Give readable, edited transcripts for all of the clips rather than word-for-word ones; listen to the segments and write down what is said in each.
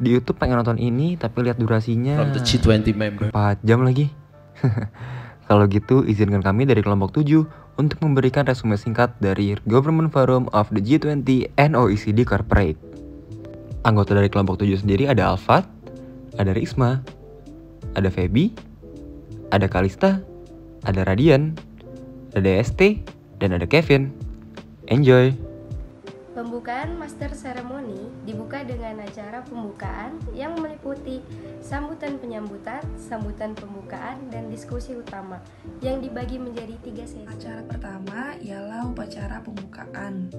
Di YouTube pengen nonton ini tapi lihat durasinya from the G20 member. 4 jam lagi. Kalau gitu izinkan kami dari kelompok 7 untuk memberikan resume singkat dari Government Forum of the G20 and OECD Corporate. Anggota dari kelompok 7 sendiri ada Alfat, ada Risma, ada Feby, ada Kalista, ada Radian, ada DST, dan ada Kevin. Enjoy! Pembukaan Master Ceremony dibuka dengan acara pembukaan yang meliputi sambutan penyambutan, sambutan pembukaan, dan diskusi utama yang dibagi menjadi 3 sesi. Acara pertama ialah upacara pembukaan.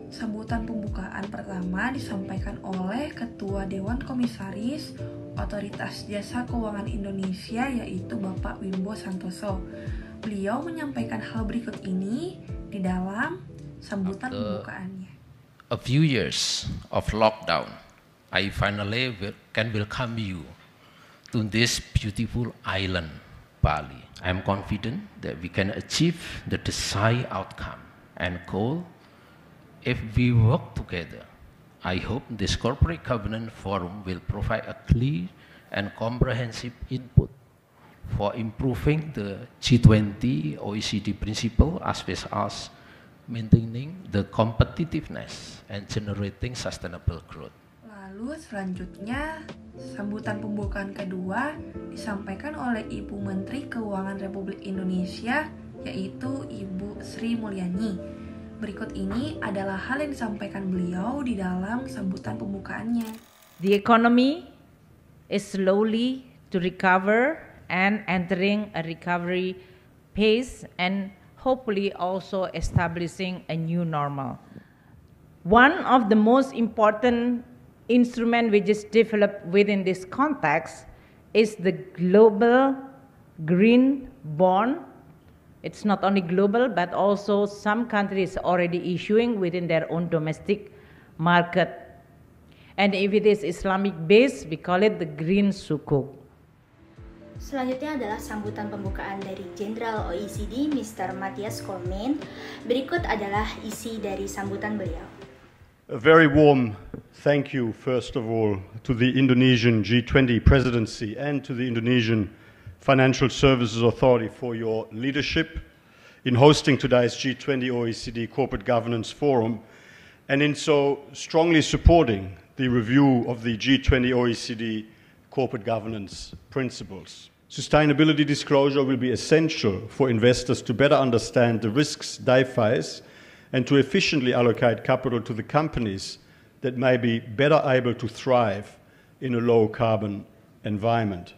Sambutan pembukaan pertama disampaikan oleh Ketua Dewan Komisaris Otoritas Jasa Keuangan Indonesia, yaitu Bapak Wimbo Santoso. Beliau menyampaikan hal berikut ini di dalam sambutan pembukaannya. A few years of lockdown, I finally can welcome you to this beautiful island, Bali. I am confident that we can achieve the desired outcome and goal if we work together. I hope this corporate governance forum will provide a clear and comprehensive input for improving the G20 OECD principle as well as maintaining the competitiveness and generating sustainable growth. Lalu selanjutnya, sambutan pembukaan kedua disampaikan oleh Ibu Menteri Keuangan Republik Indonesia, yaitu Ibu Sri Mulyani. Berikut ini adalah hal yang disampaikan beliau di dalam sambutan pembukaannya. The economy is slowly to recover and entering a recovery phase and hopefully also establishing a new normal. One of the most important instrument which is developed within this context is the global green bond. It's not only global, but also some countries already issuing within their own domestic market. And if it is Islamic based, we call it the green sukuk. Selanjutnya adalah sambutan pembukaan dari Jenderal OECD Mr. Matthias Cormann. Berikut adalah isi dari sambutan beliau. A very warm thank you, first of all, to the Indonesian G20 presidency and to the Indonesian Financial Services Authority for your leadership in hosting today's G20 OECD Corporate Governance Forum and in so strongly supporting the review of the G20 OECD corporate governance principles. Sustainability disclosure will be essential for investors to better understand the risks they face and to efficiently allocate capital to the companies that may be better able to thrive in a low-carbon environment.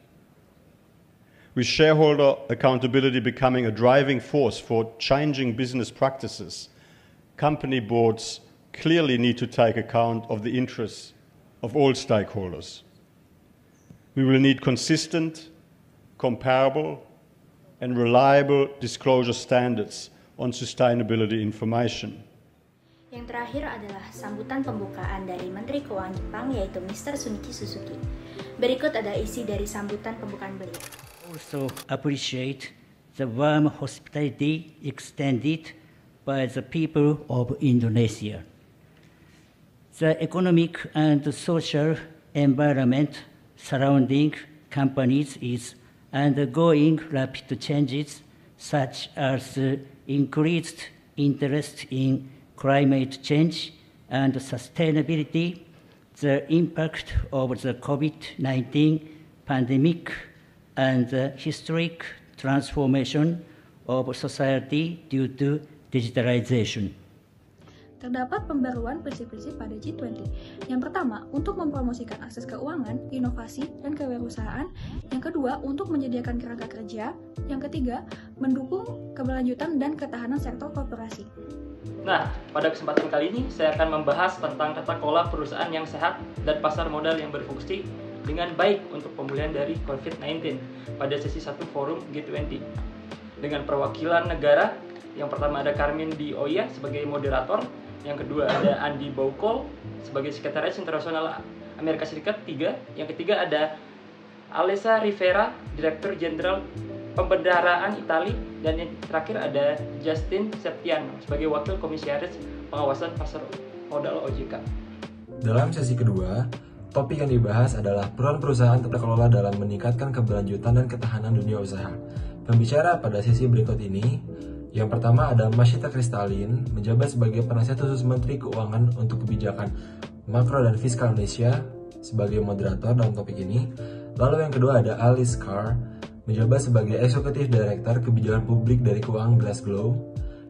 With shareholder accountability becoming a driving force for changing business practices, company boards clearly need to take account of the interests of all stakeholders. We will need consistent, comparable, and reliable disclosure standards on sustainability information. Yang terakhir adalah sambutan pembukaan dari Menteri Keuangan Jepang, yaitu Mr. Sunichi Suzuki. Berikut ada isi dari sambutan pembukaan beliau. Also appreciate the warm hospitality extended by the people of Indonesia. The economic and social environment surrounding companies is undergoing rapid changes, such as increased interest in climate change and sustainability, the impact of the COVID-19 pandemic, and the historic transformation of society due to digitalization. Terdapat pembaruan prinsip-prinsip pada G20. Yang pertama, untuk mempromosikan akses keuangan, inovasi, dan kewirausahaan. Yang kedua, untuk menyediakan kerangka kerja. Yang ketiga, mendukung keberlanjutan dan ketahanan sektor korporasi. Nah, pada kesempatan kali ini saya akan membahas tentang tata kelola perusahaan yang sehat dan pasar modal yang berfungsi dengan baik untuk pemulihan dari COVID-19 pada sesi 1 forum G20. Dengan perwakilan negara, yang pertama ada Carmen Di Oya sebagai moderator, yang kedua ada Andi Baukol sebagai Sekretaris Internasional Amerika Serikat 3, yang ketiga ada Alessa Rivera, Direktur Jenderal Pembendaraan Itali, dan yang terakhir ada Justin Septiano sebagai Wakil Komisaris Pengawasan Pasar Modal OJK. Dalam sesi kedua, Topik yang dibahas adalah peran perusahaan tata kelola dalam meningkatkan keberlanjutan dan ketahanan dunia usaha. Pembicara pada sesi berikut ini, yang pertama ada Masyita Kristalin, menjabat sebagai penasihat khusus Menteri Keuangan untuk kebijakan makro dan fiskal Indonesia sebagai moderator dalam topik ini. Lalu yang kedua ada Alice Carr, menjabat sebagai Eksekutif Direktur Kebijakan Publik dari Keuangan Glasgow.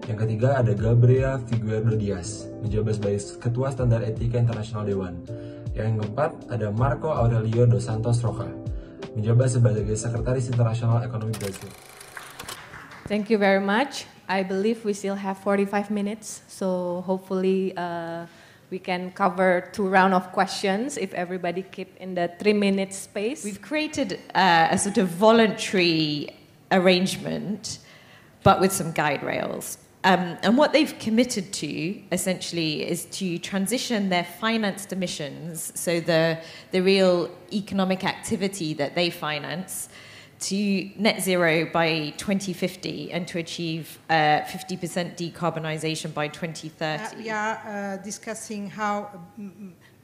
Yang ketiga ada Gabriela Figueiredo Dias, menjabat sebagai Ketua Standar Etika Internasional Dewan. Yang keempat ada Marco Aurelio dos Santos Roca, menjabat sebagai Sekretaris Internasional Ekonomi Brazil. Thank you very much. I believe we still have 45 minutes, so hopefully we can cover 2 rounds of questions if everybody keep in the 3-minute space. We've created a sort of voluntary arrangement, but with some guide rails. And what they've committed to, essentially, is to transition their financed emissions, so the real economic activity that they finance, to net zero by 2050 and to achieve 50% decarbonisation by 2030. We are discussing how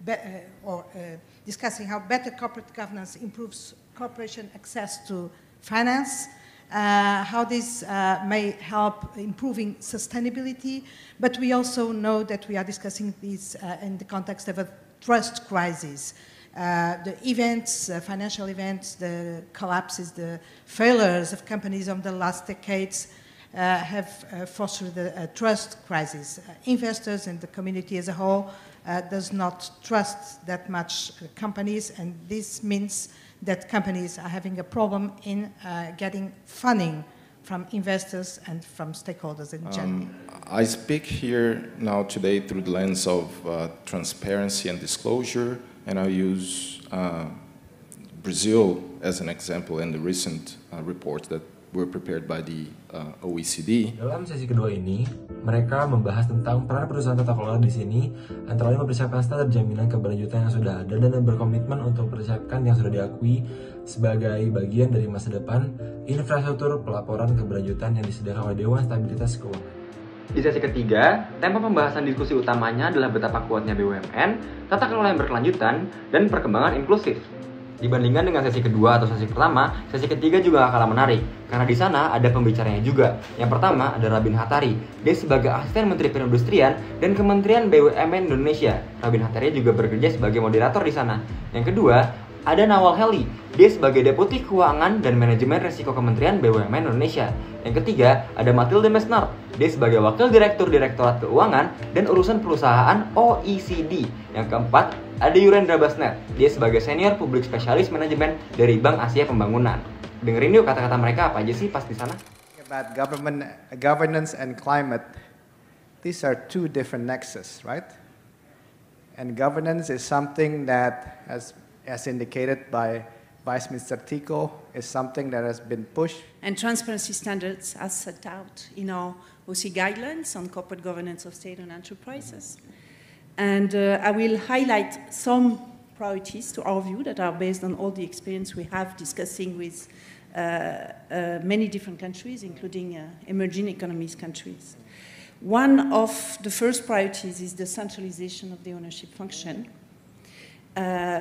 better corporate governance improves corporation access to finance, how this may help improving sustainability, but we also know that we are discussing this in the context of a trust crisis. The events, financial events, the collapses, the failures of companies over the last decades have fostered a trust crisis. Investors and the community as a whole does not trust that much companies, and this means that companies are having a problem in getting funding from investors and from stakeholders in general. I speak here now today through the lens of transparency and disclosure, and I'll use Brazil as an example in the recent reports that were prepared by the OECD. Dalam sesi kedua ini, mereka membahas tentang peran perusahaan tata kelola di sini, antara lain mempersiapkan standar jaminan keberlanjutan yang sudah ada dan berkomitmen untuk mempersiapkan yang sudah diakui sebagai bagian dari masa depan infrastruktur pelaporan keberlanjutan yang disediakan oleh Dewan Stabilitas Keuangan. Di sesi ketiga, tema pembahasan diskusi utamanya adalah betapa kuatnya BUMN, tata kelola yang berkelanjutan, dan perkembangan inklusif. Dibandingkan dengan sesi kedua atau sesi pertama, sesi ketiga juga gak kalah menarik, karena di sana ada pembicaranya juga. Yang pertama ada Rabin Hattari, dia sebagai Asisten Menteri Perindustrian dan Kementerian BUMN Indonesia. Rabin Hattari juga bekerja sebagai moderator di sana. Yang kedua ada Nawal Heli, dia sebagai Deputi Keuangan dan Manajemen Risiko Kementerian BUMN Indonesia. Yang ketiga ada Matilde Mesnar, dia sebagai Wakil Direktur Direktorat Keuangan dan Urusan Perusahaan OECD. Yang keempat ada Yurendra Basnet, dia sebagai Senior Public Specialist Manajemen dari Bank Asia Pembangunan. Dengerin yuk kata-kata mereka apa aja sih pas di sana. About governance and climate, these are 2 different nexus, right? And governance is something that, as indicated by Vice Minister Tico, is something that has been pushed. And transparency standards are set out in our OC guidelines on corporate governance of state and enterprises. And I will highlight some priorities to our view that are based on all the experience we have discussing with many different countries, including emerging economies countries. One of the first priorities is the centralization of the ownership function,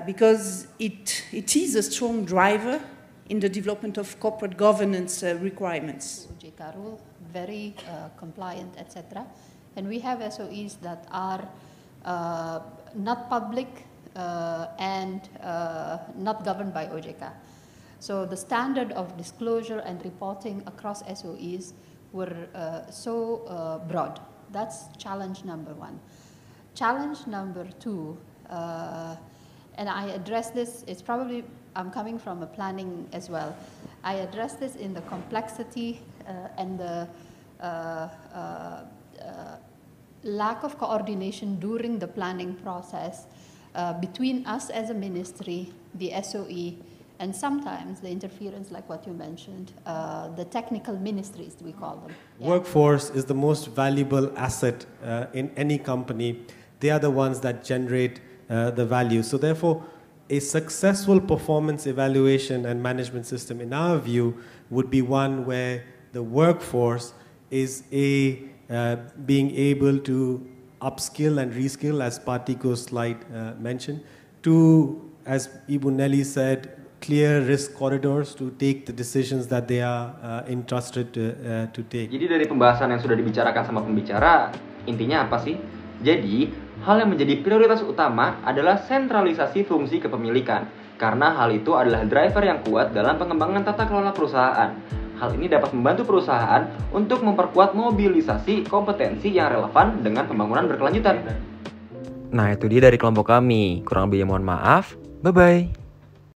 because it is a strong driver in the development of corporate governance requirements. OJK rule, very compliant, etc. And we have SOEs that are not public and not governed by OJK. So the standard of disclosure and reporting across SOEs were so broad. That's challenge number 1. Challenge number 2, and I address this, it's probably, I'm coming from a planning as well. I address this in the complexity and the lack of coordination during the planning process between us as a ministry, the SOE, and sometimes the interference, like what you mentioned, the technical ministries, we call them. Yeah. Workforce is the most valuable asset in any company. They are the ones that generate the value. So therefore, a successful performance evaluation and management system, in our view, would be one where the workforce is being able to upskill and reskill, as Partiko's slide mentioned, to as Ibu Nelly said, clear risk corridors to take the decisions that they are entrusted to take. Jadi dari pembahasan yang sudah dibicarakan sama pembicara, intinya apa sih? Jadi, hal yang menjadi prioritas utama adalah sentralisasi fungsi kepemilikan, karena hal itu adalah driver yang kuat dalam pengembangan tata kelola perusahaan. Hal ini dapat membantu perusahaan untuk memperkuat mobilisasi kompetensi yang relevan dengan pembangunan berkelanjutan. Nah, itu dia dari kelompok kami. Kurang lebihnya mohon maaf. Bye-bye.